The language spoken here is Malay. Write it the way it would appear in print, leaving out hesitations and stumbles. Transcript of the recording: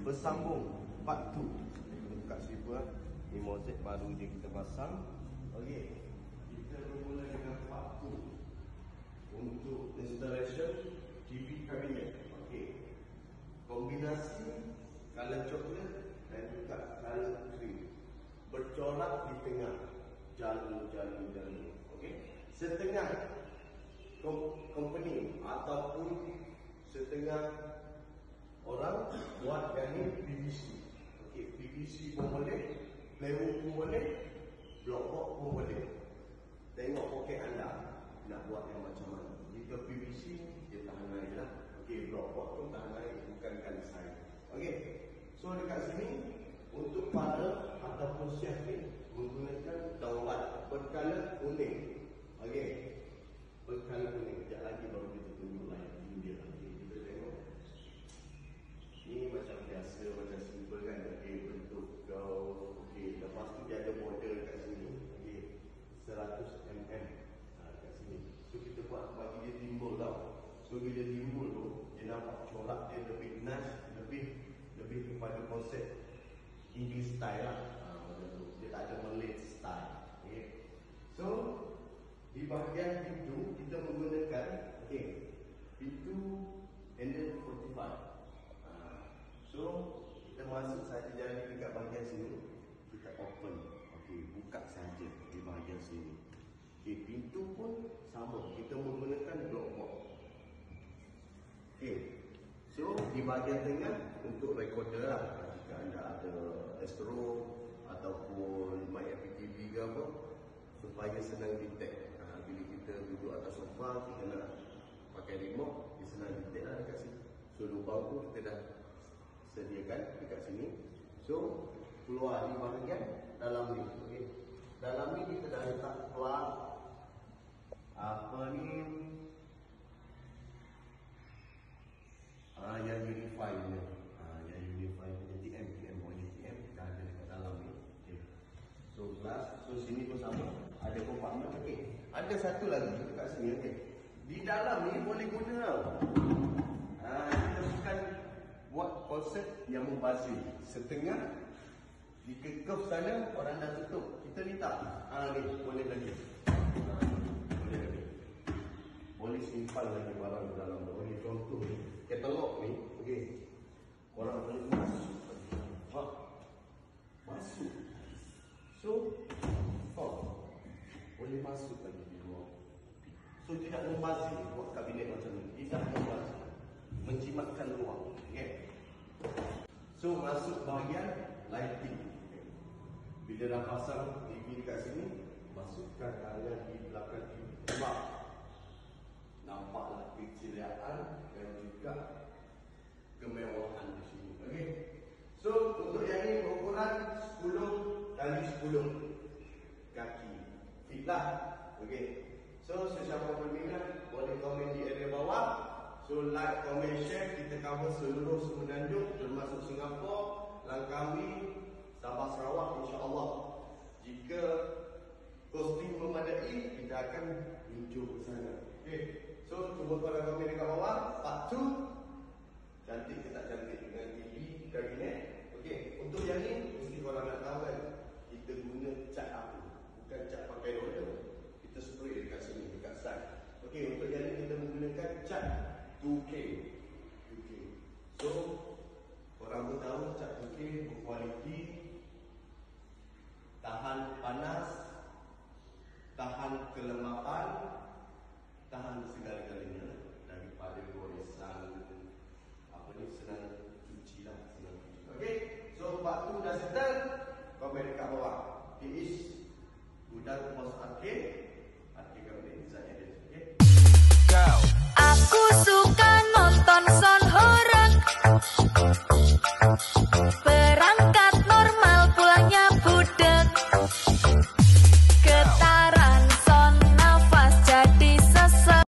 Bersambung part 2. Kita buka sweeper. Ni mozaik baru je kita pasang. Okey. Kita bermula dengan part 2 untuk installation TV cabinet. Okey. Kombinasi color coklat dan juga color cream bercorak di tengah jalur. Okey. Setengah company ataupun setengah orang buat yang ni PVC. Okey, PVC pun boleh, plywood pun boleh, block box pun boleh. Tengok poket anda nak buat yang macam mana. Jika PVC dia tahan air lah. Okey, block box pun tahan air, bukan kalis air. Okey. So dekat sini untuk pada ataupun chef ni menggunakan daulat berkala kuning. Okey. Berkala kuning. Sekejap lagi baru kita tunjuk lain dia. Kita tengok. Ni macam biasa, macam simple kan. Okey, bentuk kau. Okey, lepas tu dia ada border kat sini. Okey, 100 mm kat sini. So kita buat bagi dia timbul tau. So bila dia timbul tu, dia nampak corak dia lebih nice, lebih kepada konsep English style lah. Macam tu. Dia tak ada Malay style. Okey. So di bahagian pintu kita menggunakan pintu handle 45. So kita masuk saja jari dekat bahagian sini, kita open. Okey, buka saja di bahagian sini. Okey, pintu pun sama, kita menggunakan block box. Okey. So di bahagian tengah untuk recorder lah. Jika anda ada Astro ataupun My FPTV ke apa, supaya senang detect. Bila kita duduk atas sofa, kita nak pakai remote, dia senang detect lah dekat sini. So lubang tu kita dah sediakan dekat sini. So keluar di bahagian dalam ni. Okey. Dalam ni kita dah letak plug apa ni yang unify ni. Yang unify ni TM kita ada dekat dalam ni. Okey. So glass, so sini pun sama, ada compartment. Okey. Ada satu lagi dekat sini. Okey. Di dalam ni boleh guna tau. Kita bukan buat konsep yang membazir. Setengah di curve sana orang dah tutup. Kita ni tak. Ni boleh lagi. Boleh lagi. Boleh simpan lagi barang dalam tu. Okey, contoh ni, katalog ni, okey. Orang boleh masuk. Masuk. So, boleh masuk lagi di luar. So tidak membazir buat kabinet macam ni. Tidak membazir. Menjimatkan ruang. Okay. So masuk bahagian lighting. Okay. Bila dah pasang TV dekat sini, masukkan area di belakang TV. Sebab nampaklah keceriaan dan juga kemewahan di sini. Okay. So untuk yang ini ukuran 10 kali 10 kaki. Fit lah. Okay. So sesiapa berminat boleh komen di area bawah. So like, comment, share, kita cover seluruh Semenanjung termasuk Singapura, Langkawi, Sabah, Sarawak, insya-Allah. Jika kosting memadai, kita akan menuju ke sana. Okey. So cuba korang komen dekat bawah, part 2 cantik ke tak cantik dengan TV kabinet. Okey, untuk yang ni mesti korang nak tahu kan, kita guna cat apa? Bukan cat pakai roller. Kita spray dekat sini, dekat side. Okey, untuk yang ni kita menggunakan cat 2K. So korang pun tahu cat 2K berkualiti, tahan panas, tahan kelembapan, tahan segala-galanya daripada goresan. Apa ni, senang cuci lah, senang cuci. Okey, so part 2 dah settle. Komen dekat bawah. It is Gudang Pos Arcade. Arcade kami design dia. Okey. Aku suka nonton